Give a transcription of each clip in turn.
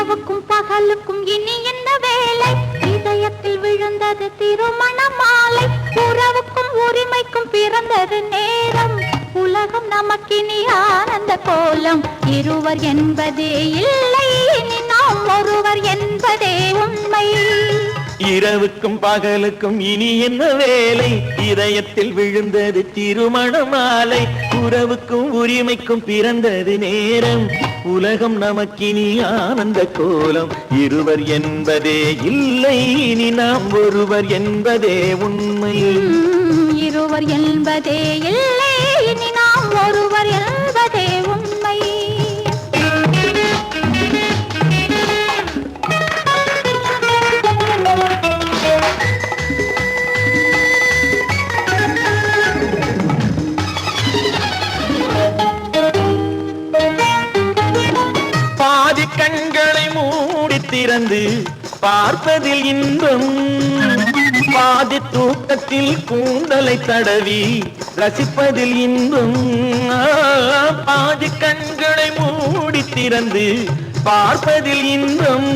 இரவுக்கும் பகலுக்கும் இனி என்ன வேலை? இதயத்தில் விழுந்தது திருமண மாலை. உறவுக்கும் உரிமைக்கும் பிறந்தது நேரம். உலகம் நமக்கினி ஆனந்த கோலம். இருவர் என்பதே இல்லை, இனி நாம் ஒருவர் என்பதே உண்மை. இரவுக்கும் பகலுக்கும் இனி என்ன வேலை? இதயத்தில் விழுந்தது திருமண மாலை. உறவுக்கும் உரிமைக்கும் பிறந்தது நேரம். உலகம் நமக்கினி ஆனந்த கோலம். இருவர் என்பதே இல்லை, இனி நாம் ஒருவர் என்பதே உண்மை. இருவர் என்பதே இல்லை, இனி நாம் ஒருவர் என்பதே உண்மை. பாதி கண்களை மூடி திறந்து பார்ப்பதில் இன்பம். பாதி தூக்கத்தில் கூந்தலை தடவி ரசிப்பதில் இன்பம். பாதி கண்களை மூடி திறந்து பார்ப்பதில் இன்பம்.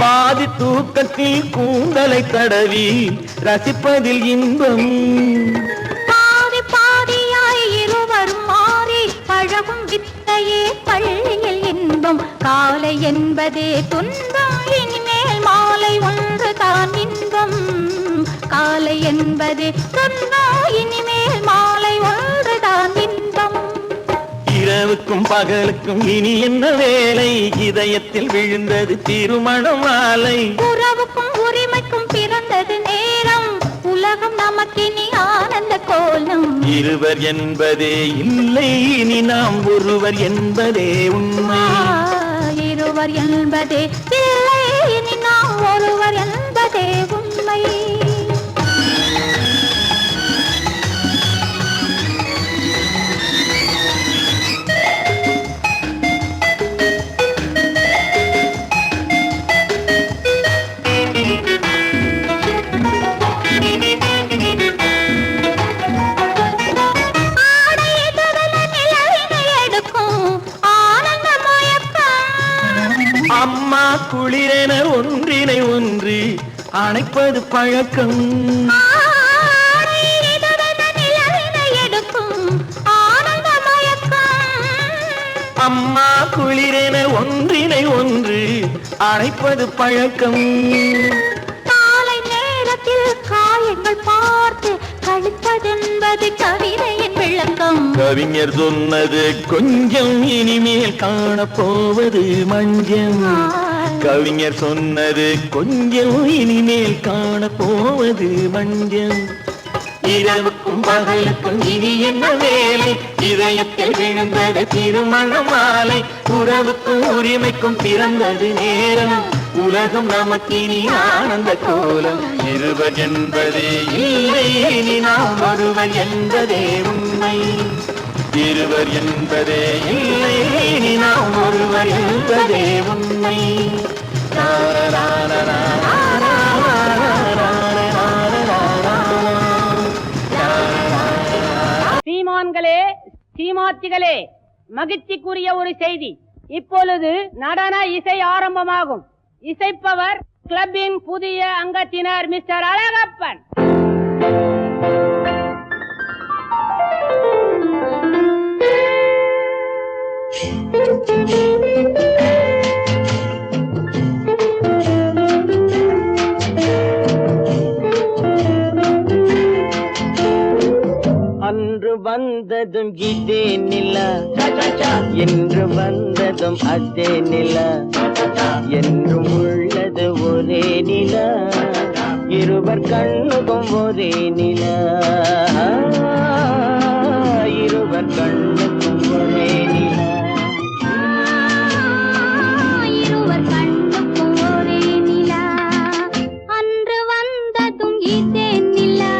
பாதி தூக்கத்தில் கூந்தலை தடவி ரசிப்பதில் இன்பம். பாதி பாதியாய் இருவர் மாறி பழகும் வித்தையே பள்ளியில் இன்பம். காலை என்பதே துன்பம், இனிமேல் மாலை ஒன்று தான் இன்பம். காலை என்பதே துன்பம், இனிமேல் மாலை ஒன்று தான் இன்பம். இரவுக்கும் பகலுக்கும் இனி என்ன வேலை? இதயத்தில் விழுந்தது திருமண மாலை. உறவுக்கும் உரிமைக்கும் பிறந்தது நேரம். உலகம் நமக்கினி ஆனந்த கோலம். இருவர் என்பதே இல்லை, இனி நாம் ஒருவர் என்பதே உண்மை. இருவர் என்பதே இல்லை, இனி நாம் ஒருவர் என்பதே உண்மை. அம்மா குளிரென ஒன்றினை ஒன்று அணைப்பது பழக்கம். அம்மா குளிரென ஒன்றினை ஒன்று அணைப்பது பழக்கம். காலை நேரத்தில் காயங்கள் பார்த்து கழிப்பதென்பது கவிதையின் விளக்கம். கவிஞர் சொன்னது கொஞ்சம், இனிமேல் காணப்போவது மஞ்சம். கவிஞர் சொன்னது கொஞ்சம், இனிமேல் காணப்போவது மஞ்சம். இரவுக்கும் பகலுக்கும் இனி என்ன வேலை? இதயத்தில் விழுந்தது திருமண மாலை. உறவுக்கும் உரிமைக்கும் பிறந்தது நேரம். உலகம் நமக்கினி ஆனந்த கோலம். இருவர் என்பதே இல்லை, இனி நாம் ஒருவர் என்பதே உண்மை. இருவர் என்பதே இல்லை, இனி நாம் ஒருவர் என்பதே உண்மை. சீமான்களே, சீமாத்திகளே, மகிழ்ச்சிக்குரிய ஒரு செய்தி. இப்பொழுது நடன இசை ஆரம்பமாகும். இசைப்பவர் கிளப்பின் புதிய அங்கத்தினர் மிஸ்டர் அழகப்பன். அன்று வந்ததும் இதே நிலா, என்று வந்ததும் அதே நிலா, என்றும் உள்ளது ஒரே நிலா, இருவர் கண்ணுக்கும் ஒரே நிலா, இருவர் கண்ணுக்கும் ஒரே நிலா. இருவர் கண்ணுக்கும் ஒரே நிலா. அன்று வந்ததும் இதே நிலா,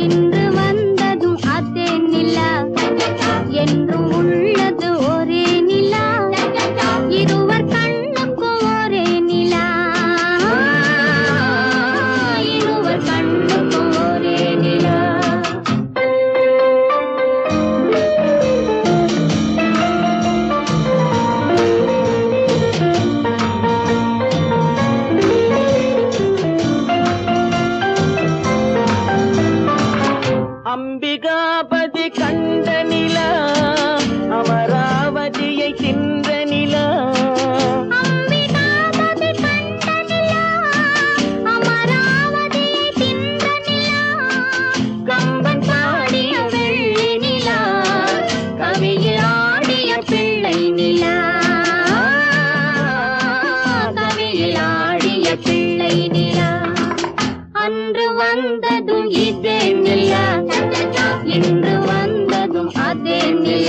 இன்று வந்ததும் அதே நிலா, என்றும் உள்ளது ஒரே நிலா, இருவர் கண்ணுக்கும் ஒரே நிலா, இருவர் கண்ணுக்கும் ஒரே நிலா.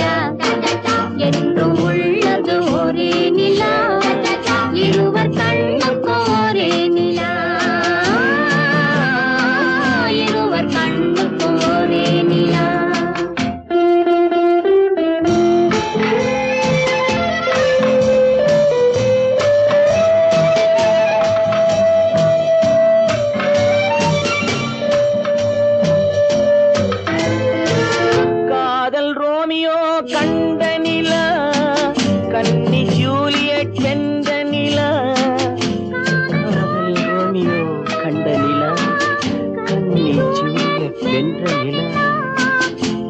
நிலா என்றும் உள்ளது ஒரே நிலா இருவர் கண்ணுக்கும் ஒரே நிலா இருவர் கண்ணுக்கும் ஒரே நிலா காதல் ரோமியோ கண்ட நிலா கன்னி ஜூலியட் வென்ற நிலா காதல் ரோமியோ கண்ட நிலா கன்னி ஜூலியட் வென்ற நிலா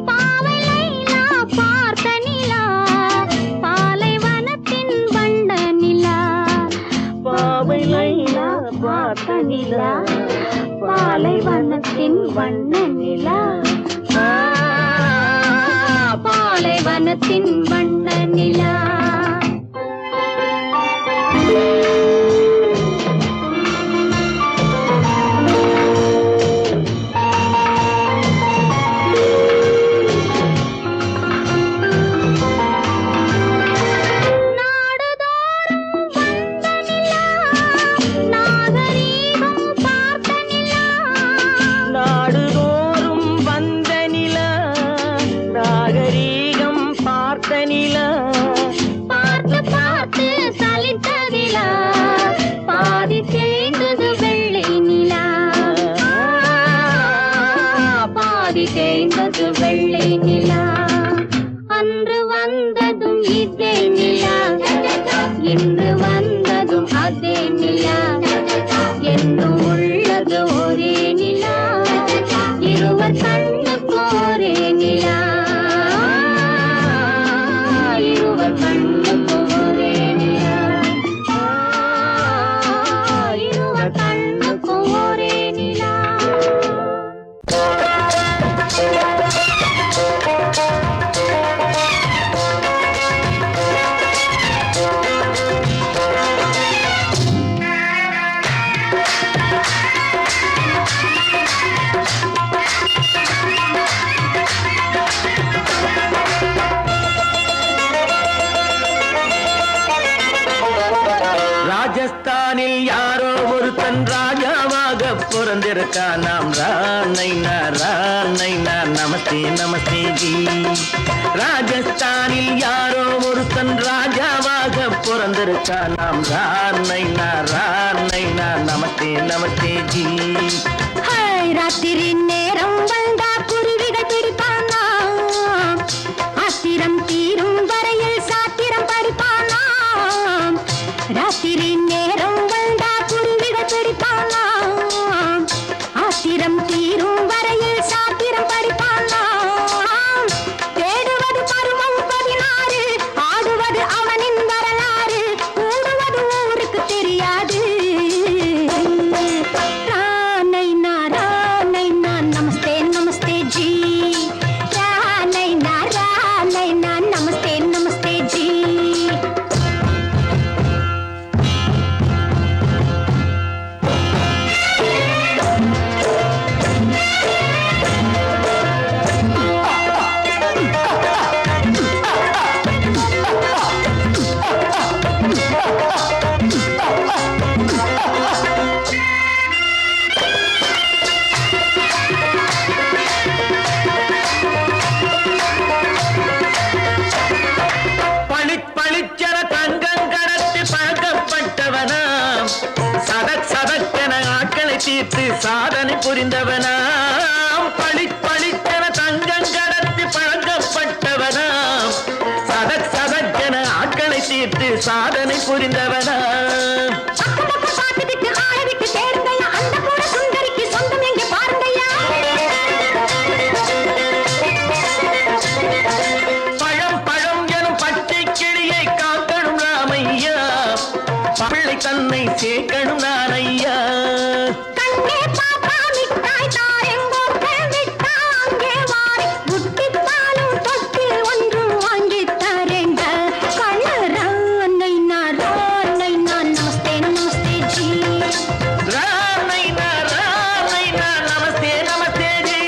பாவை லைலா பார்த்த நிலா பாலைவனத்தின் வண்ண நிலா பாவை லைலா பார்த்த நிலா பாலைவனத்தின் வண்ண நிலா பாலைவனத்தின் வண்ண நிலா நாடுதோறும் வந்த நிலா நாகரீகம் பார்த்த நிலா பார்த்து பார்த்து சலித்ததிலா பாதி தேய்ந்தது வெள்ளை நிலா பாதி தேய்ந்தது வெள்ளை நிலா அன்று வந்ததும் இதே நிலா இன்று வந்ததும் அதே நிலா என்றும் உள்ளது ஒரே நிலா இருவர் கண்ணுக்கு ஒரே நிலா இருவர் கண்ணுக்கு ஒரே நிலா இருவர் கண்ணுக்கு ஒரே நிலா ராஜஸ்தானில் யாரோ ஒருத்தன் ராஜாவாக பிறந்திருக்கான் நாம் ராணைனா நமஸ்தே நமஸ்தே ஜி ராஜஸ்தானில் யாரோ ஒருத்தன் ராஜாவாக பிறந்திருக்கான் நாம் ராணைனா நமஸ்தே நமஸ்தே ஜி ராத்திரி நேரம் வந்தா குருவிகள் பிடிப்பானா ஆத்திரம் தீரும் வரையில் சாத்திரம் படிப்பானா ராத்திரி நேரம் வந்தா குருவிகள் பிடிப்பானா ஆத்திரம் தீரும் வரையில் சாத்திரம் படிப்பானா தேடுவது பருவம் 16 ஆடுவது அவனின் வரலாறு கூடுவது ஊருக்கு தெரியாது ராணைனா நமஸ்தே நமஸ்தே ஜி ராணைனா நமஸ்தே நமஸ்தே ஜி பளிச்சென தங்கம் கடத்தி பழக்கப்பட்டவனாம் சதக்கென ஆட்களை தீர்த்து சாதனை புரிந்தவனாம் பளிச்சென தங்கம் கடத்தி பழக்கப்பட்டவனாம் சதக்கென ஆட்களை தீர்த்து சாதனை புரிந்தவனாம் பழம் எனும் பச்சை கிளியை காக்கணும் ராமையா பிள்ளை தன்னை சேர்க்கணும் நான் ஐயா நமஸ்தே நமஸ்தே ஜி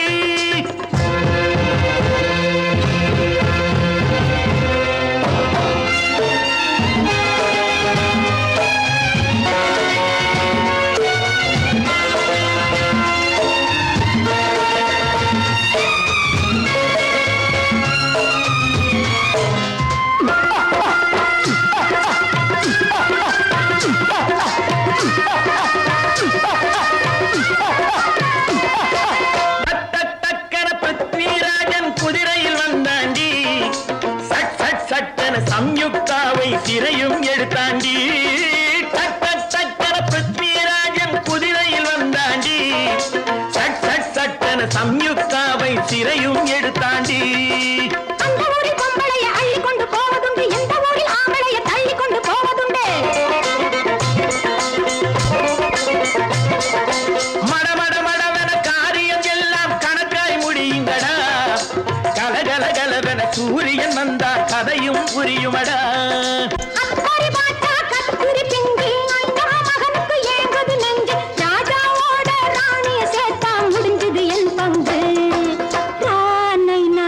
சிறையும் எடுத்தாண்டி டக் டக் டக்கன பிருத்விராஜன் குதிரையில் வந்தாண்டி சட் சட் சட்டன சம்யுக்தாவை சிறையும் எடுத்தாண்டி அந்த ஊரில் பொம்பளைய அள்ளி கொண்டு போவதுண்டு எந்த ஊரில் ஆம்பளைய தள்ளி கொண்டு போவதுண்டு மட மட மடவென காரியம் எல்லாம் கணக்காய் முடியுங்கடா கலகல கலவென சூரியன் வந்தா கதையும் புரியுமடா அக்கறை பாட்டா கத்துரி பிங்கு ஐயா மகனுக்கு ஏங்குது நெஞ்சு ராஜாவோட ராணிய சேர்த்தா முடிஞ்சது என் பங்கு ராமைனா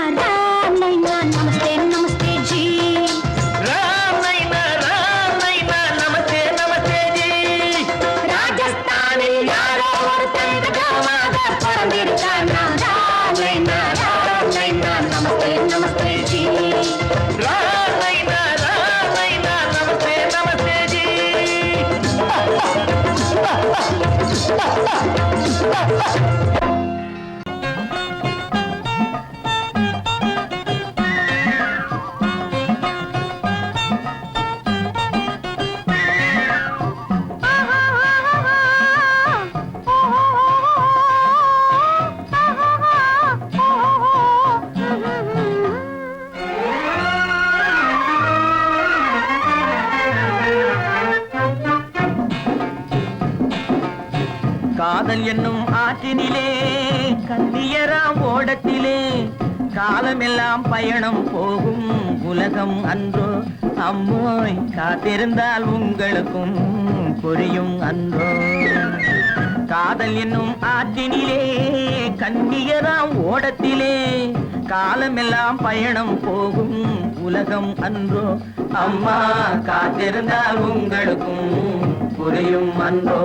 நமஸ்தே நமஸ்தே ஜி ராம் நைனா நமஸ்தே நமஸ்தே ஜி ராஜஸ்தானில் யாரோ ஒருத்தன் ராஜாவாக பிறந்திருக்கான் ராமைனா நமஸ்தே நமஸ்தே ஜி ராம் நைனா நமஸ்தே நமஸ்தே ஜி காதல் என்னும் ஆற்றினிலே கண்ணியராம் ஓடத்திலே காலமெல்லாம் பயணம் போகும் உலகம் அன்றோ அம்மோய் காத்திருந்தால் உங்களுக்கும் புரியும் அன்றோ காதல் என்னும் ஆற்றினிலே கண்ணியராம் ஓடத்திலே காலமெல்லாம் பயணம் போகும் உலகம் அன்றோ அம்மா காத்திருந்தால் உங்களுக்கும் புரியும் அன்றோ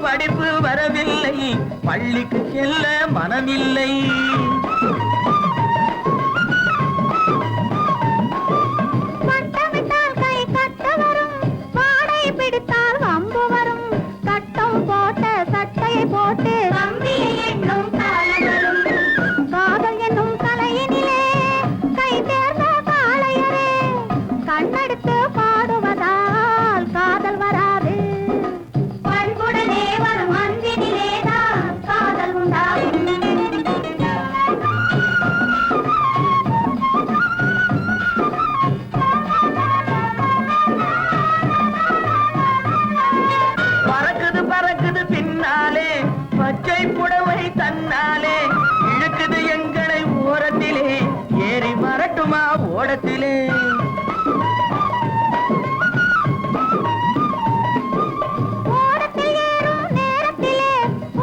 படிப்பு வரவில்லை பள்ளிக்கு செல்ல மனமில்லை பட்டமிட்டால் கை கட்ட வரும் வாடை பிடித்தால் வம்பு வரும் கட்டம் போட்ட சட்டையை போட்டு கம்பியை எண்ணும் காலம் வரும் காதல் என்னும் கலையினிலே கை தேர்ந்த காளையரே கண்ணெடுத்து பாடுவதால் காதல் வராது பண்புடனே வரும் அன்பினிலேதான் காதல் உண்டாகும் பறக்குது பறக்குது பின்னாலே பச்சை புடவை தன்னாலே இழுக்குது எங்களை ஓரத்திலே ஏறி வரட்டுமா ஓடத்திலே ஓடத்தில் ஏறும் நேரத்திலே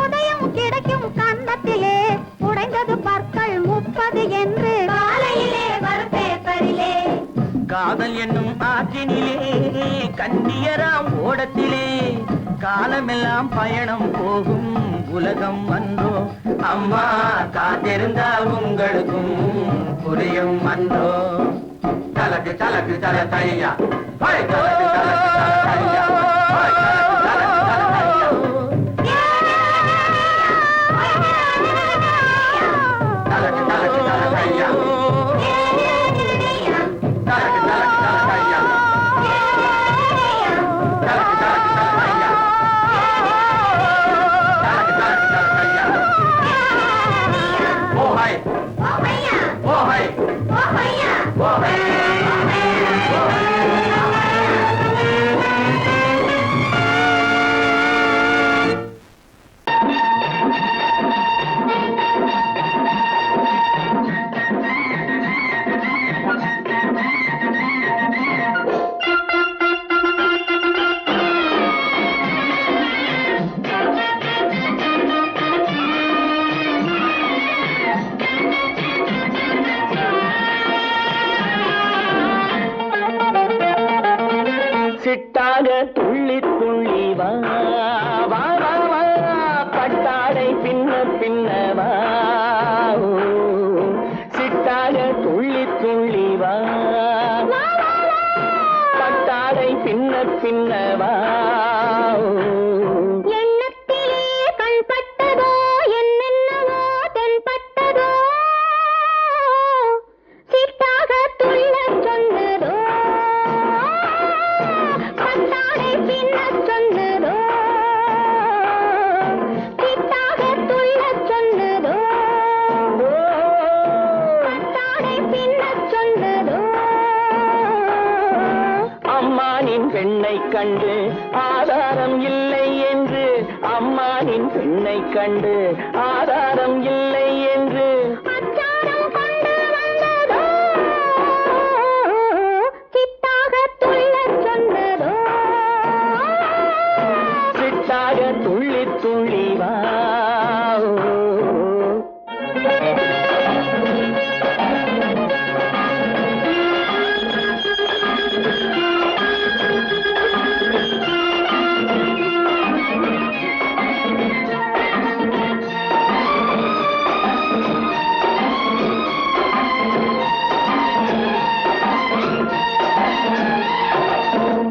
உதயம் கிடைக்கும் கன்னத்திலே உடைந்தது பற்கள் 30 என்று காலையிலே வரும் பேப்பரிலே காதல் என்னும் ஆற்றினிலே கண்ணியராம் ஓடத்திலே காலமெல்லாம் பயணம் போகும் உலகம் அன்றோ அம்மா காத்திருந்தால் உங்களுக்கும் புரியும் அன்றோ தலக்கு தலக்கு தல தையா தலக்கு தலக்கு தல தையா தலக்கு தலக்கு தல தையா துள்ளி வா வா வா வா பட்டாடை பின்ன பின்னவா சிட்டாக துள்ளி துள்ளி வா பட்டாடை பின்ன பின்னவா எண்ணத்திலே கண்பட்டதோ என்னென்னவோ தென்பட்டதோ சிட்டாக துள்ளச் சொன்னதோ பட்டாடை பின்னச் சொன்னதோ சிட்டாக துள்ளச் சொன்னதோ பட்டாடை பின்னச் சொன்னதோ அம்மானின் பெண்ணை கண்டு ஆதாரம் இல்லை என்று அம்மானின் பெண்ணை கண்டு ஆதாரம் இல்லை என்று அச்சாரம் கொண்டு வந்ததோ சிட்டாக துள்ளச் சொன்னதோ சிட்டாக துள்ளி துள்ளி வா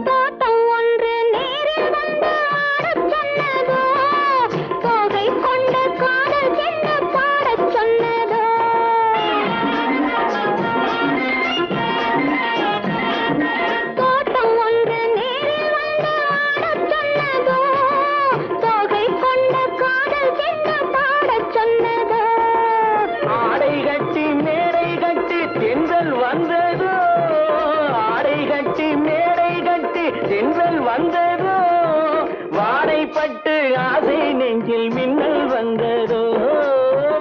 தோட்டம் ஒன்று நேரில் வந்து ஆடச் சொன்னதோ தோகை கொண்ட காதல் சென்று பாடச் சொன்னதோ தோட்டம் ஒன்று நேரில் வந்து ஆடச் சொன்னதோ தோகை கொண்ட காதல் சென்று பாடச் சொன்னதோ ஆடை கட்டி மேடை கட்டி தென்றல் வந்ததோ ஆடை கட்டி மேடை கட்டி தென்றல் வந்ததோ வாடைப்பட்டு ஆசை நெஞ்சில் மின்னல் வந்ததோ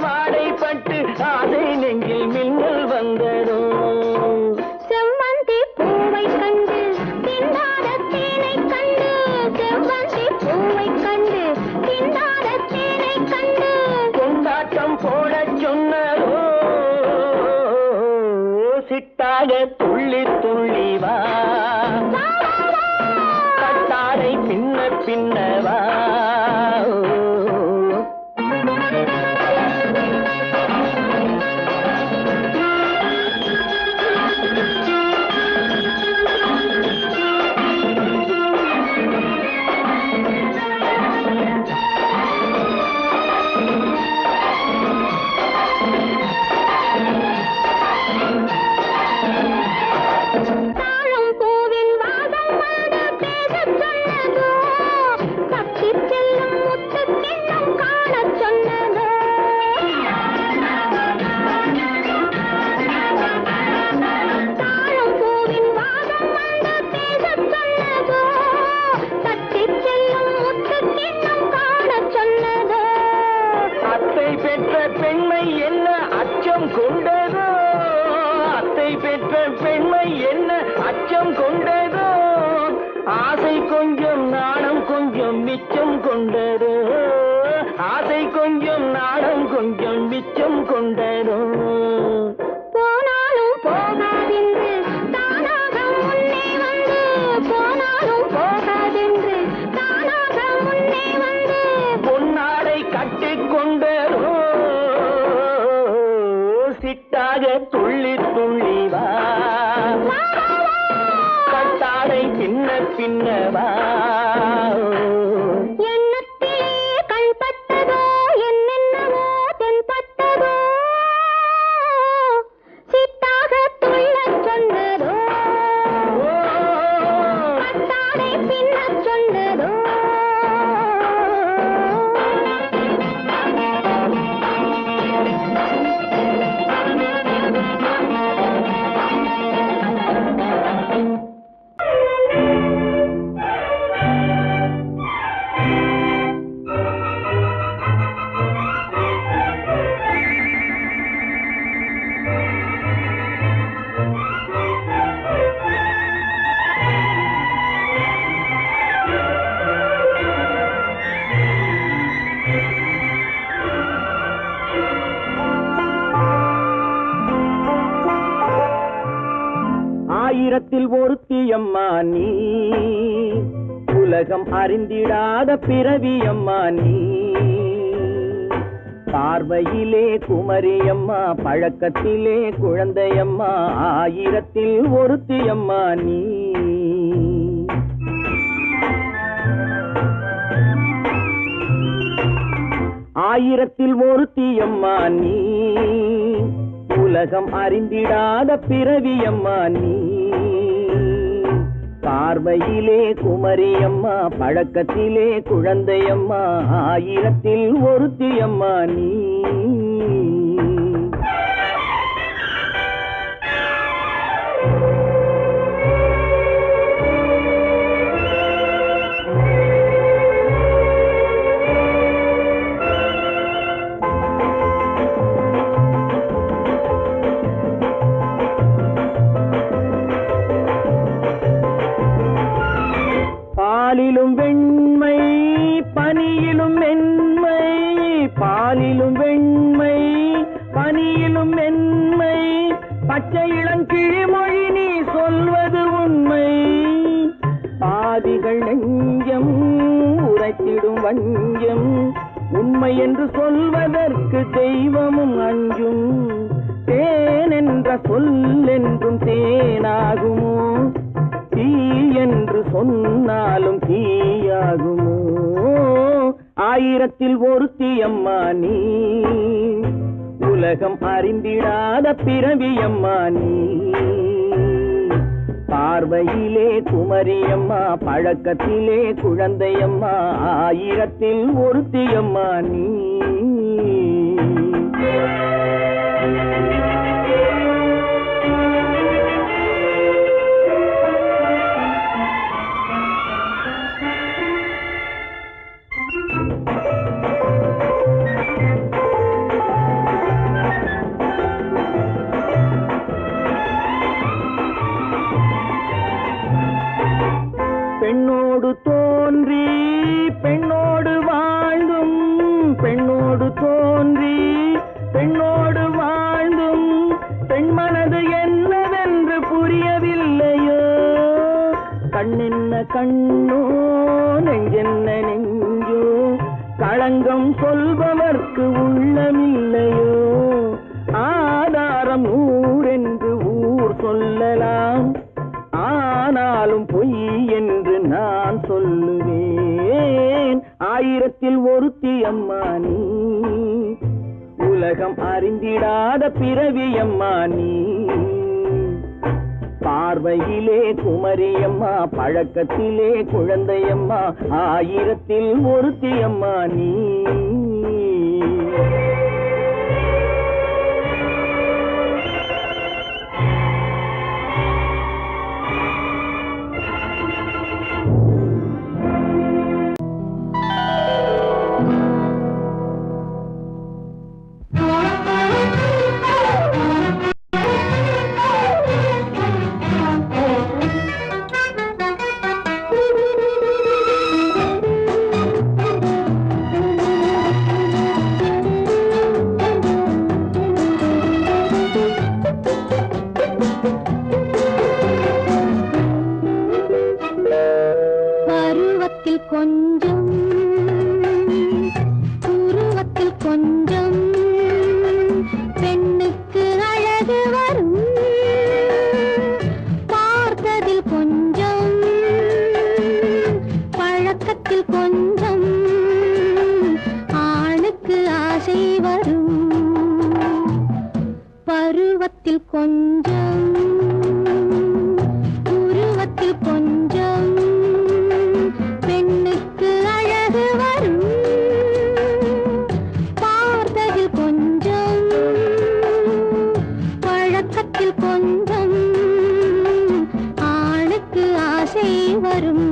வாடைப்பட்டு ஆசை நெஞ்சில் மின்னல் வந்ததோ செவ்வந்தி பூவை கண்டு திண்டாத தேனை கண்டு செவ்வந்தி பூவை கண்டு திண்டாத தேனை கண்டு கொண்டாட்டம் போடச் சொன்னதோ சிட்டாக துள்ளி துள்ளி வா கட்டாடை பின்ன பின்னவா தாழம் பூவின் வாசம் வந்து பேசச் சொன்னதோ தப்பிச் செல்லும் முத்துக் கிண்ணம் காணச் சொன்னதோ தாழம் பூவின் வாசம் வந்து பேசச் சொன்னதோ தப்பிச் செல்லும் முத்துக் கிண்ணம் காணச் சொன்னதோ அத்தை பெற்ற பெண்மை என்ன அச்சம் கொண்டதோ அத்தை பெற்ற பெண்மை என்ன அச்சம் கொண்டதோ ஆசை கொஞ்சம் நாணம் கொஞ்சம் மிச்சம் கொண்டதோ ஆசை கொஞ்சம் நாணம் கொஞ்சம் மிச்சம் கொண்டதோ போனாலும் போகாதென்று தானாக முன்னே வந்து போனாலும் போகாதென்று தானாக முன்னே வந்து பொன்னாடை கட்டிக்கொண்டதோ சிட்டாக துள்ளி துள்ளி வா கட்டாடை பின்ன பின்னவா எண்ணத்திலே கண்பட்டதோ என்னென்னவோ தென்பட்டதோ சிட்டாக துள்ளச் சொன்னதோ பட்டாடை பின்னச் சொன்னதோ ஆயிரத்தில் ஒருத்தி அம்மா நீ உலகம் அறிந்திடாத பிறவியம்மா நீ. பார்வையிலே குமரியம்மா, பழக்கத்திலே குழந்தையம்மா, ஆயிரத்தில் ஒருத்தியம்மா நீ. ஆயிரத்தில் ஒருத்தியம்மா நீ. உலகம் அறிந்திடாத பிறவியம்மா நீ. பார்வையிலே குமரியம்மா, பழக்கத்திலே குழந்தையம்மா, ஆயிரத்தில் ஒருத்தியம்மா நீ. பாலிலும் வெண்மை பனியிலும் மென்மை, பாலிலும் வெண்மை பனியிலும் மென்மை, பச்சை இளங்கிழிமொழி நீ சொல்வது உண்மை. பாதிகள் நெஞ்சம் உரைத்திடும் வஞ்சம், உண்மை என்று சொல்வதற்கு தெய்வமும் அஞ்சும். தேன் என்ற சொல் என்றும் தேனாகுமோ, தீ என்று சொன்னாலும் தீயாகுமோ. ஆயிரத்தில் ஒருத்தியம்மா நீ. உலகம் அறிந்திடாத பிறவியம்மா நீ. பார்வையிலே குமரியம்மா, பழக்கத்திலே குழந்தையம்மா, ஆயிரத்தில் ஒருத்தியம்மா நீ. பெண்ணோடு தோன்றி பெண்ணோடு வாழ்ந்தும், பெண்ணோடு தோன்றி பெண்ணோடு வாழ்ந்தும், பெண்மனது என்னவென்று புரியவில்லையோ. கண்ணென்ன கண்ணோ, நெஞ்சென்ன நெஞ்சோ, களங்கம் சொல்பவர்க்கு உள்ளமில்லையோ. ஆதாரம் ஊரென்று ஊர் சொல்லலாம், ஆனாலும் பொய் என்று நான் சொல்லுவேன். ஆயிரத்தில் ஒருத்தியம்மா நீ. உலகம் அறிந்திடாத பிறவியம்மா நீ. பார்வையிலே குமரியம்மா, பழக்கத்திலே குழந்தையம்மா, ஆயிரத்தில் ஒருத்தியம்மா நீ. கொஞ்சம் உருவத்தில் கொஞ்சம் பெண்ணுக்கு அழகு வரும். பார்த்ததில் கொஞ்சம் பழக்கத்தில் கொஞ்சம் ஆணுக்கு ஆசை வரும். பருவத்தில் கொஞ்சம் உருவத்தில் கொஞ்சம் பெண்ணுக்கு அழகு வரும். பார்த்ததில் கொஞ்சம் பழக்கத்தில் கொஞ்சம் ஆணுக்கு ஆசை வரும்.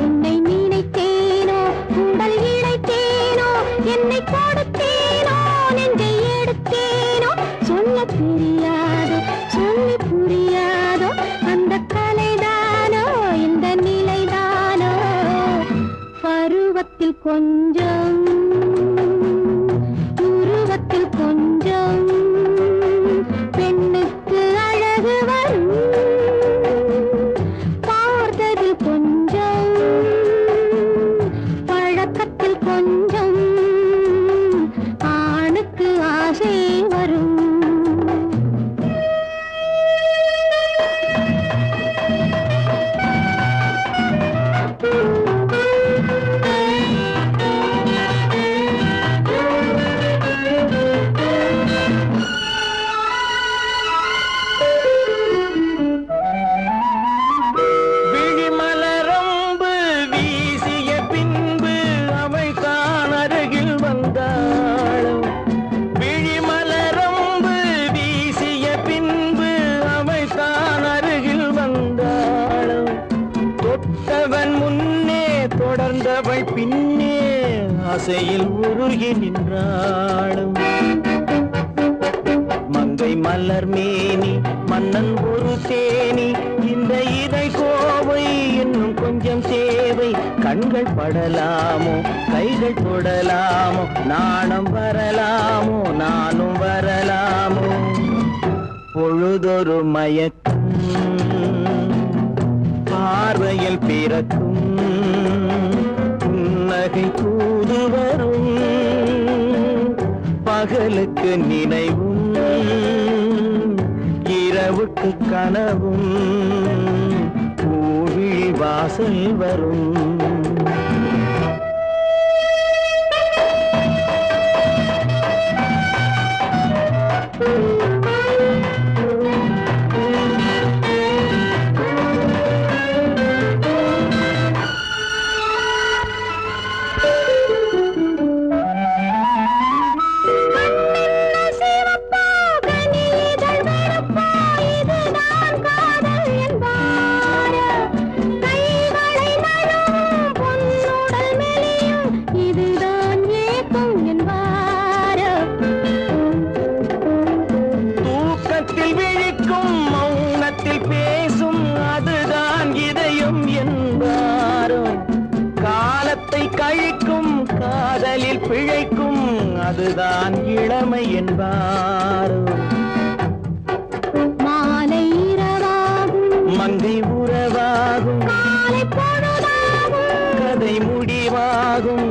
உன்னை நினைத்தேனோ உடல் இழைத்தேனோ என்னை கொடுத்தேனோ நெஞ்சை எடுத்தேனோ சொல்ல தெரியாதோ சொல்லி புரியாதோ அந்த கலைதானோ இந்த நிலைதானோ. பருவத்தில் கொஞ்சம் உருவத்தில் கொஞ்சம் பெண்ணுக்கு அழகு வரும். தொடர்ந்தவள் பின்னே ஆசையில் உருகி நின்றாளும் மங்கை மலர் மேனி மன்னன் ஒரு தேனி இந்த இதை கோவை இன்னும் கொஞ்சம் தேவை கண்கள் படலாமோ கைகள் தொடலாமோ நாணம் வரலாமோ நானும் வரலாமோ பொழுதொரு மயக்கம் பார்வையில் பிறக்கும் புன்னகை தூது வரும் பகலுக்கு நினைவும் இரவுக்கு கனவும் பூவிழி வாசல் வரும் பிழைக்கும் அதுதான் இளமை என்பார் மாலை இரவாகும் மங்கை உறவாகும் காலை பொழுதாகும் கதை முடிவாகும்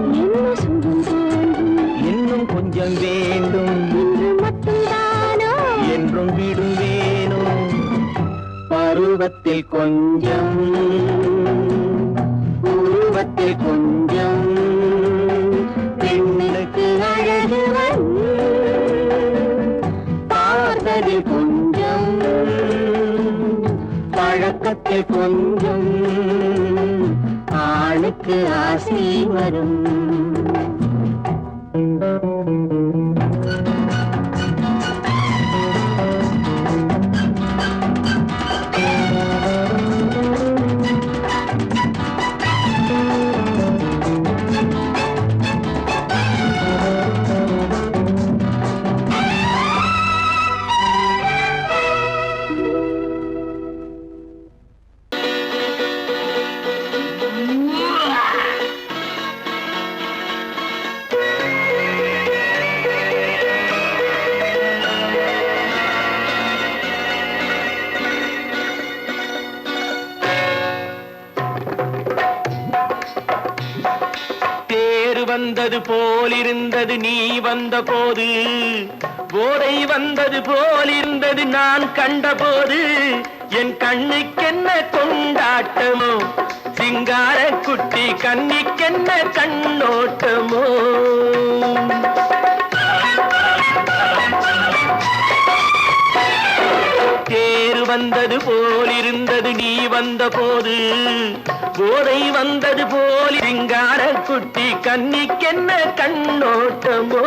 இன்னும் கொஞ்சம் வேண்டும் இன்று மட்டும்தானோ என்றும் விடுவேனோ பருவத்தில் கொஞ்சம் உருவத்தில் கொஞ்சம் அழகு பார்த்ததில் கொஞ்சம் பழக்கத்தில் கொஞ்சம் ஆணுக்கு ஆசை வரும் வந்தது போலிருந்தது நீ வந்த போது போதை வந்தது போலிருந்தது நான் கண்டபோது என் கண்ணுக்கென்ன கொண்டாட்டமோ சிங்கார குட்டி கண்ணிக்கென்ன கண்ணோட்டமோ தேர் வந்தது போலிருந்தது நீ வந்த போது போதை வந்தது போல் சிங்கார குட்டி கண்ணிக்கென்ன கண்ணோட்டமோ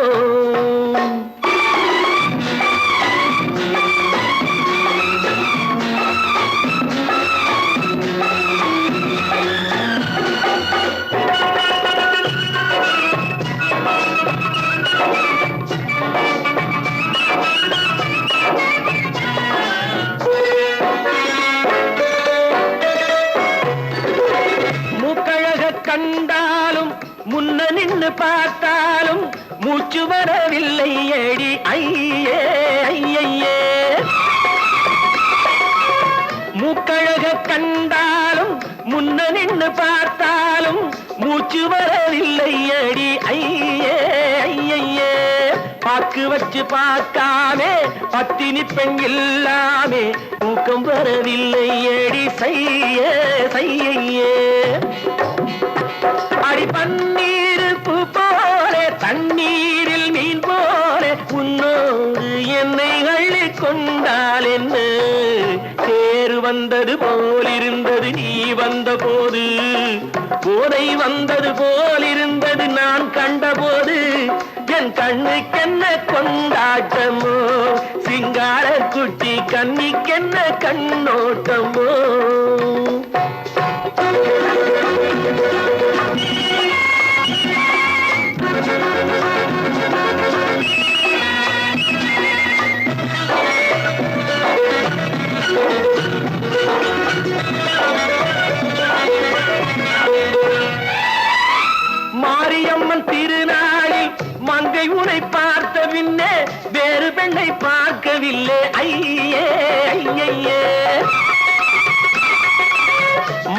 கண்டாலும் முன்ன நின்று பார்த்தாலும் மூச்சு வரவில்லை ஏடி ஐயே ஐயே மூக்கழக கண்டாலும் முன்ன நின்று பார்த்தாலும் மூச்சு வரவில்லை ஏடி ஐயே ஐயே பாக்கு வச்சு பார்க்காமே பத்தினி பெண் இல்லாமே தூக்கம் வரவில்லை ஏடி செய்யே செய்யே அடி பன்னீர் பூ போல தண்ணீரில் மீன் போல உன்னோடு என்னை அள்ளி கொண்டால் என்ன தேர் வந்தது போலிருந்தது நீ வந்த போது போதை வந்தது போலிருந்தது நான் கண்டபோது என் கண்ணுக்கென்ன கொண்டாட்டமோ சிங்கார குட்டி கண்ணிக்கென்ன கண்ணோட்டமோ மங்கை உனை பார்த்த பின்னே வேறு பெண்ணை பார்க்கவில்லை ஐயே ஐயே.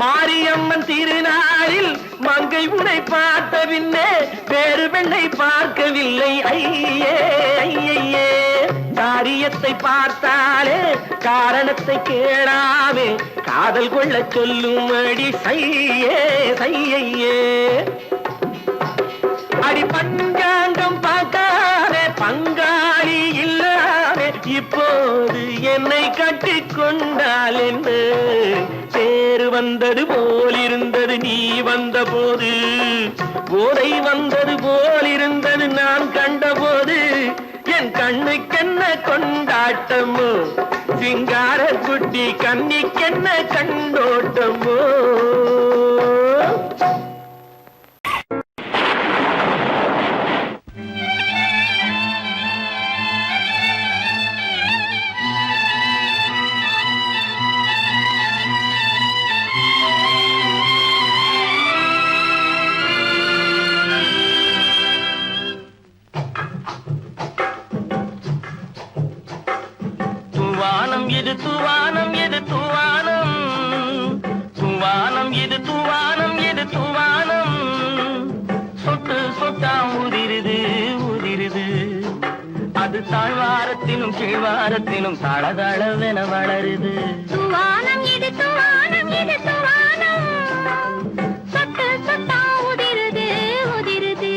மாரியம்மன் திருநாளில் மங்கை உனை பார்த்த பின்னே வேறு பெண்ணை பார்க்கவில்லை ஐயே ஐயே. காரியத்தை பார்த்தாலே காரணத்தை கேளாமே காதல் கொள்ள சொல்லும் அடி சையே சையே. அடி பஞ்சாங்கம் பார்க்காதே பங்காளி இல்லாதே இப்போது என்னை கட்டிக்கொண்டால் என்று பேரு வந்தது போலிருந்தது நீ வந்த போது போதை வந்தது போலிருந்தது நான் கண்டபோது என் கண்ணுக்கென்ன கொண்டாட்டமோ சிங்கார குட்டி கண்ணிக்கென்ன கண்டோட்டமோ. தூவானம் இது தூவானம் இது தூவானம் தூவானம் இது தூவானம் இது தூவானம் சொட்டு சொட்டா உதிருது உதிருது அது தாழ்வாரத்திலும் கீழ்வாரத்திலும் தளதளவென வளருது. தூவானம் இது தூவானம் இது தூவானம் சொட்டு சொட்டா உதிருது உதிருது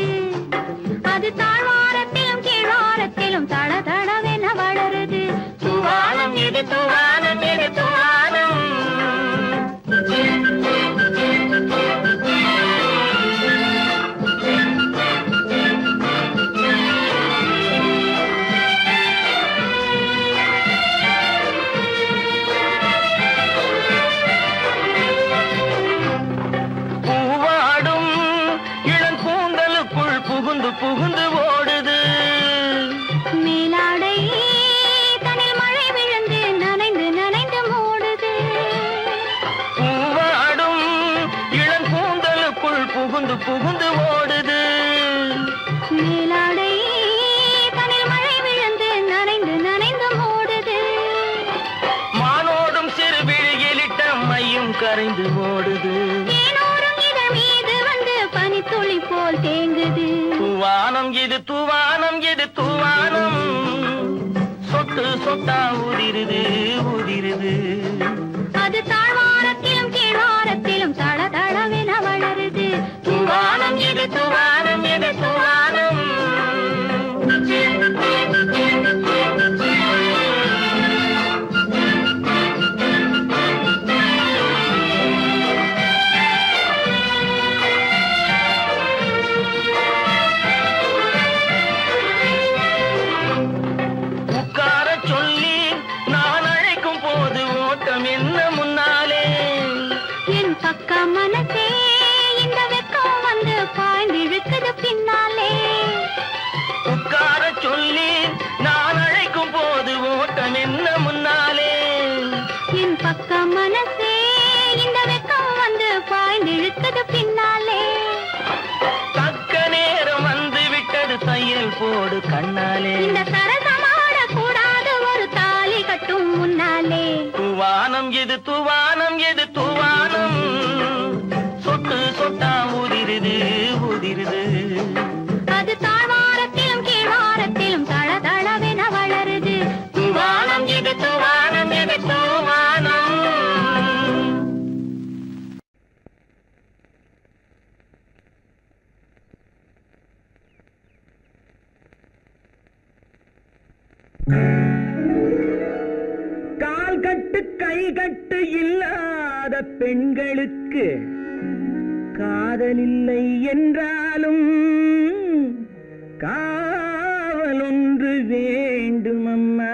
அது தாழ்வாரத்திலும் கீழ்வாரத்திலும் தளதளவென வளருது. தூவானம் இது தூவானம் இது தூவானம். பூவாடும் இளங்கூந்தலுக்குள் புகுந்து புகுந்து ஓடுது. மேலாடை தனில் மழை விழுந்து நனைந்து நனைந்து மூடுது. பூவாடும் இளங்கூந்தலுக்குள் புகுந்து புகுந்து ஓடுது. மேலாடை தனில் மழை விழுந்து நனைந்து நனைந்து மூடுது. மானோடும் சிறு விழியிலிட்ட மையும் கரைந்து ஓடுது. ஏனோரும் இதழ் மீது வந்து பனித்துளி போல் தேங்குது. தூவானம் இது தூவானம் இது தூவானம் சொட்டு சொட்டா உதிருது உதிருது அது தாழ்வாரத்திலும் கீழ்வாரத்திலும் தளதளவென வளருது. தூவானம் இது தூவானம் இது தூவானம். உட்கார சொல்லி நான் அழைக்கும் போது ஓட்டம் என்ன முன்னாலே என் பக்க மனசே இந்த வெக்கம் வந்து பாய்ந்திழுக்குது பின்னாலே. உட்கார சொல்லி நான் அழைக்கும் போது ஓட்டம் என்ன முன்னாலே என் பக்க மனசே இந்த வெக்கம் வந்து பாய்ந்திழுக்குது பின்னாலே. தக்க நேரம் வந்து விட்டது தையல் போடு கண்ணாலே. இந்த சரசமாட கூடாது ஒரு தாலி கட்டும் முன்னாலே. தூவானம் இது தூவானம் இது தூவானம் சொட்டு சொட்டா உதிருது உதிருது அது தாழ்வாரத்திலும் கீழ்வாரத்திலும் தளதளவென வளருது. தூவானம் இது தூவானம் இது தூவானம். கால் கட்டு கை கட்டு இல்லாத பெண்களுக்கு காதலில்லை என்றாலும் காவல் ஒன்று வேண்டும் அம்மா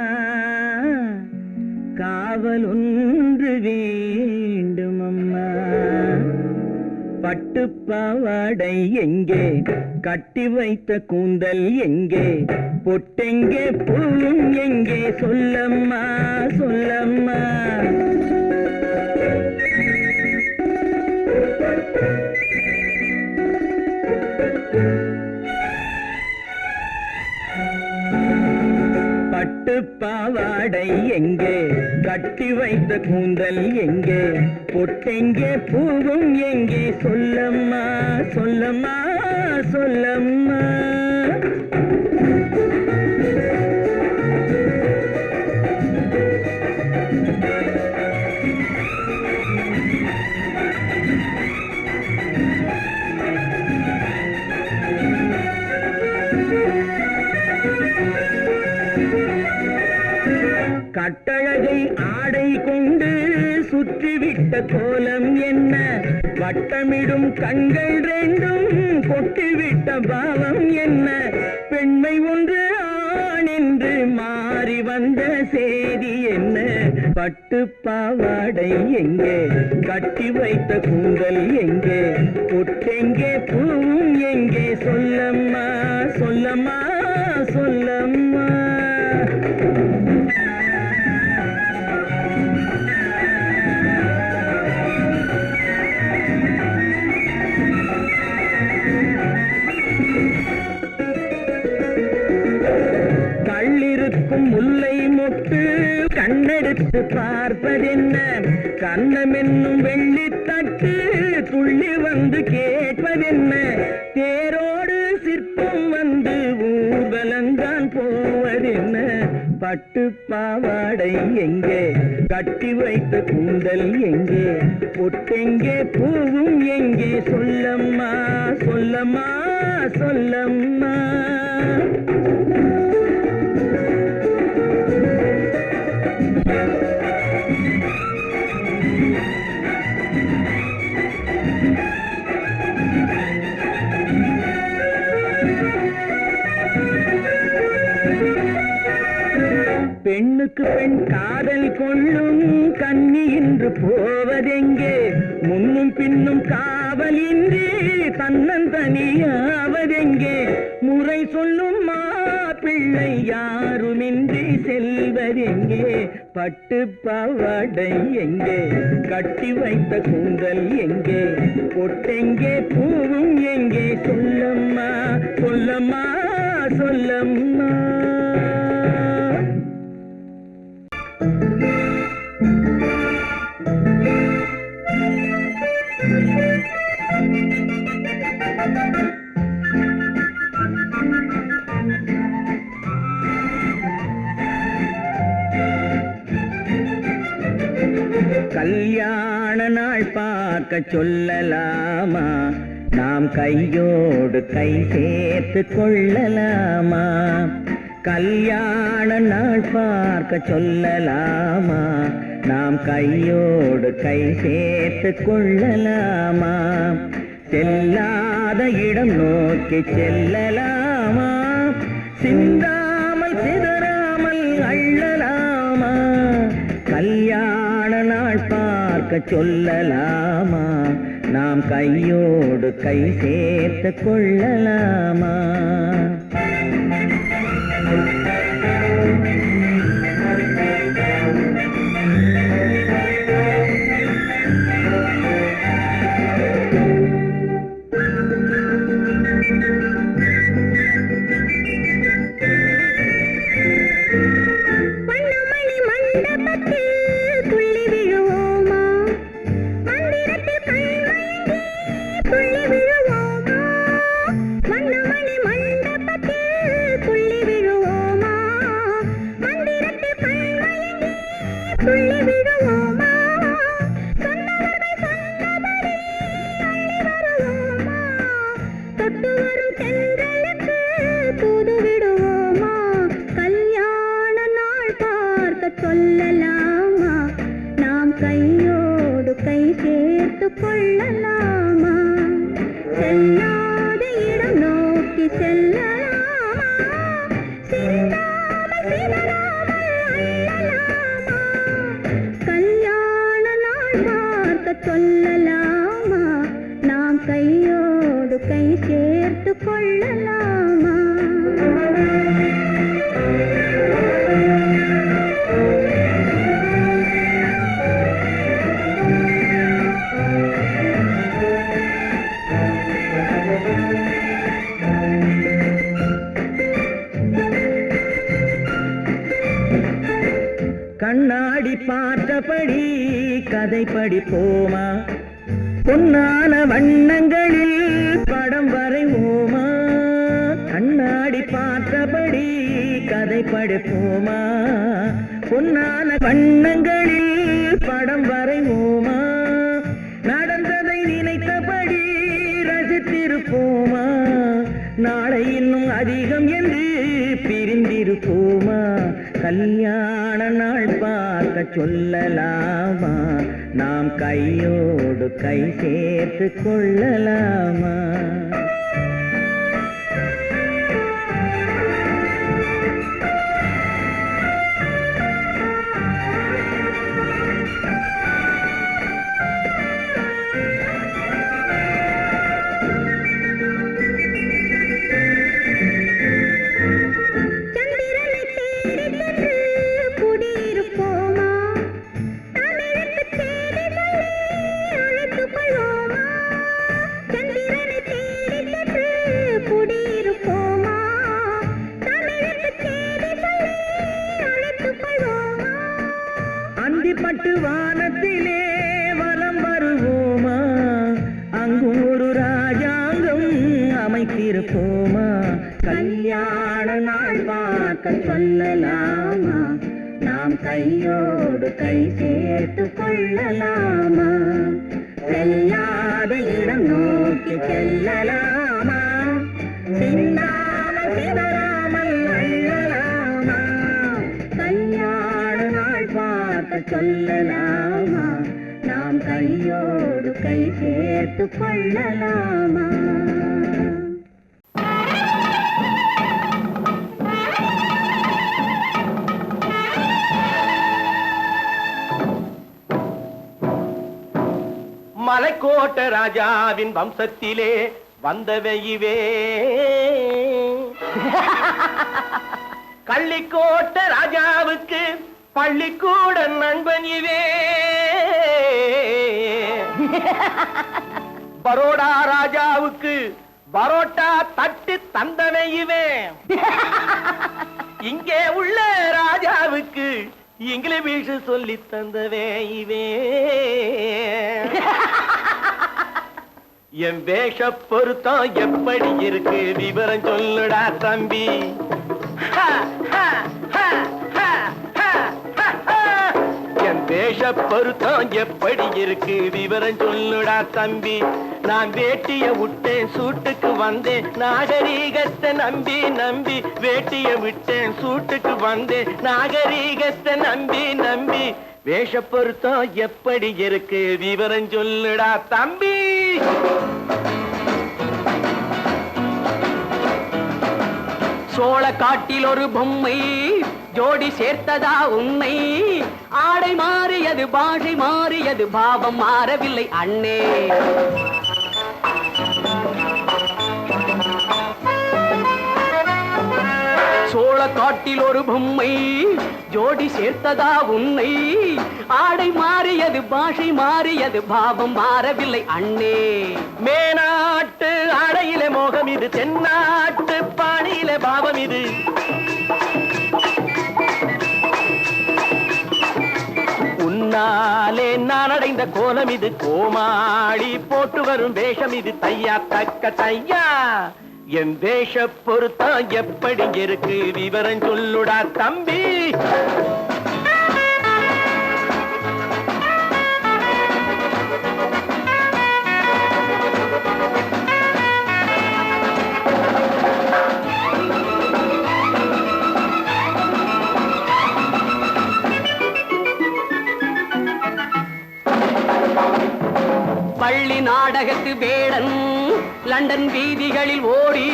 காவல் ஒன்று வேண்டும் அம்மா. பட்டு பாவாடை எங்கே கட்டி வைத்த கூந்தல் எங்கே பொட்டெங்கே பூவும் எங்கே சொல்லம்மா சொல்லம்மா. பட்டு பாவாடை எங்கே, கட்டி வைத்த கூந்தல் எங்கே, பொட்டெங்கே பூவும் எங்கே, சொல்லம்மா சொல்லம்மா சொல்லம்மா. கட்டழகை ஆடை கொண்டு சுற்றிவிட்ட கோலம் என்ன, வட்டமிடும் கண்கள் ரெண்டும் கொட்டிவிட்ட பாவம் என்ன, பெண்மை ஒன்று ஆண் என்று மாறி வந்த செய்தி என்ன, பட்டு பாவாடை எங்கே, கட்டி வைத்த கூந்தல் எங்கே, பொட்டெங்கே பூவும் எங்கே, சொல்லம்மா சொல்லம்மா சொல்லம்மா. முல்லை மொட்டு கண்ணெடுத்து பார்ப்பதென்ன, கண்ணமென்னும் வெள்ளித்தட்டு துள்ளி வந்து கேட்பதென்ன, தேரோடு சிற்பம் வந்து ஊர்வலந்தான் போவதென்ன, பட்டு பாவாடை எங்கே, கட்டி வைத்த கூந்தல் எங்கே, பொட்டெங்கே பூவும் எங்கே, சொல்லம்மா சொல்லம்மா சொல்லம்மா. பெண்ணுக்கு பெண் காதல் கொள்ளும் கன்னி என்று போவதெங்கே, முன்னும் பின்னும் காவலின்றி தன்னந்தனியாவதெங்கே, முறை சொல்லும் மாப்பிள்ளை யாருமின்றி செல்வதெங்கே, பட்டு பாவாடை எங்கே, கட்டி வைத்த கூந்தல் எங்கே, பொட்டெங்கே பூவும் எங்கே, சொல்லம்மா சொல்லம்மா சொல்லம்மா. கல்யாண நாள் பார்க்க சொல்லலாமா, நாம் கையோடு கை சேர்த்து கொள்ளலாமா, கல்யாண நாள் பார்க்க சொல்லலாமா, நாம் கையோடு கை சேர்த்து கொள்ளலாமா, செல்லாத இடம் நோக்கி செல்லலாமா, சிந்தாமல் சிதறாமல் அள்ளலாமா, கல்யாண நாள் பார்க்க சொல்லலாமா, நாம் கையோடு கை சேர்த்து கொள்ளலாமா. கண்ணாடி பார்த்தபடி கதை படிப்போமா பொன்னான வண்ணங்களில் படம் வரைவோமா கண்ணாடி பார்த்தபடி கதை படிப்போமா பொன்னான வண்ணங்களில் படம் வரைவோமா நடந்ததை நினைத்தபடி ரசித்திருப்போமா நாளை இன்னும் அதிகம் என்று பிரிந்திருப்போமா கல்யாண நாள் பார்க்க சொல்லலாமா நாம் கையோடு கை சேர்த்து கொள்ளலாமா அந்திப்பட்டு வானத்திலே வலம் வருவோமா அங்கு ஒரு ராஜாங்கம் அமைத்திருப்போமா கல்யாண நாள் பார்க்க சொல்லலாமா நாம் கையோடு கை சேர்த்து கொள்ளலாமா செல்லாத இடம் நோக்கி செல்லலாமா சிந்தாமல் சிதறாமல் அள்ளலாமா கல்யாண நாள் பார்க்க சொல்லலாமா நாம் கையோடு கை சேர்த்து கொள்ளலாமா மலைக்கோட்ட ராஜாவின் வம்சத்திலே வந்தவையுவே கள்ளிக்கோட்ட ராஜாவுக்கு பள்ளிக்கூட நண்பன் இவே பரோடா ராஜாவுக்கு பரோட்டா தட்டு தந்தனை இவே இங்கே உள்ள ராஜாவுக்கு இங்கிலீஷ் சொல்லி தந்தவே இவே என் வேஷ பொருத்தம் எப்படி இருக்கு விவரம் சொல்லுடா தம்பி என் வேஷ பொருத்தம் எப்படி இருக்கு விவரம் சொல்லுடா தம்பி நான் வேட்டிய விட்டேன் சூட்டுக்கு வந்தேன் நாகரீகத்தை நம்பி நம்பி வேட்டிய விட்டேன் சூட்டுக்கு வந்தேன் நாகரீகத்தை நம்பி நம்பி வேஷ பொருத்தம் எப்படி இருக்கு விவரம் சொல்லுடா தம்பி சோழ காட்டில் ஒரு பொம்மை ஜோடி சேர்த்ததா உன்னை ஆடை மாறியது பாஷை மாறியது பாவம் மாறவில்லை அண்ணே சோழ காட்டில் ஒரு பொம்மை ஜோடி சேர்த்ததா உன்னை ஆடை மாறியது பாஷை மாறியது பாவம் மாறவில்லை அண்ணே மேனாட்டு ஆடையிலே மோகம் இது தென்னாட்டு பாணியிலே பாவம் இது உன்னாலே நான் அடைந்த கோலம் இது கோமாளி போட்டு வரும் வேஷம் இது தையா தக்க தையா என் வேஷ பொருத்தம் எப்படி இருக்கு விவரம் சொல்லுடா தம்பி பள்ளி நாடகத்து வேடன் லண்டன் வீதிகளில் ஓடி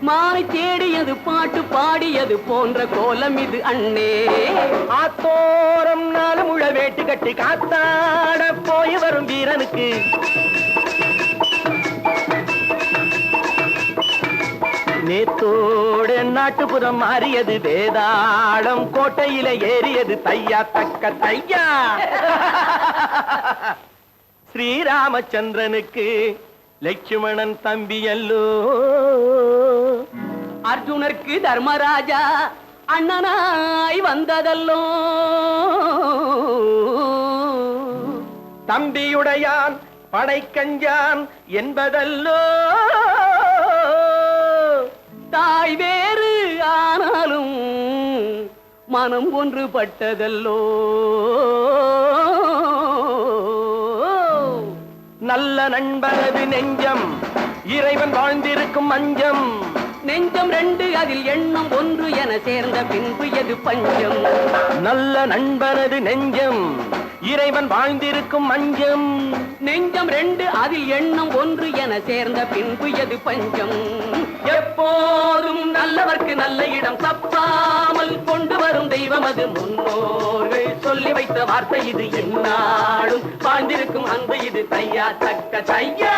மானை தேடியது பாட்டு பாடியது போன்ற கோலம் இது அண்ணே ஆத்தோரம் நாலு முழ வேட்டு கட்டி காத்தாட போய் வரும் வீரனுக்கு நேத்தோடு நாட்டுப்புறம் மாறியது வேதாளம் கோட்டையில ஏறியது தையா தக்க தையா ஸ்ரீராமச்சந்திரனுக்கு லட்சுமணன் தம்பி அல்லோ அர்ஜுனருக்கு தர்மராஜா அண்ணனாய் வந்ததல்லோ தம்பியுடையான் படைக்கஞ்சான் என்பதல்லோ தாய் வேறு ஆனாலும் மனம் ஒன்றுபட்டதல்லோ நல்ல நண்பனது நெஞ்சம் இறைவன் வாழ்ந்திருக்கும் மஞ்சம் நெஞ்சம் ரெண்டு அதில் எண்ணம் ஒன்று என சேர்ந்த பின்பு எது பஞ்சம் நல்ல நண்பனது நெஞ்சம் இறைவன் வாழ்ந்திருக்கும் மஞ்சம் நெஞ்சம் ரெண்டு அதில் எண்ணம் ஒன்று என சேர்ந்த பின்பு எது பஞ்சம் எப்போதும் நல்லவர்க்கு நல்ல இடம் தப்பாமல் கொண்டு வரும் தெய்வம் அது முன்னோர்கள் சொல்லி வைத்த வார்த்தை இது எந்நாளும் வாழ்ந்திருக்கும் அன்பு இது தையா தக்க தையா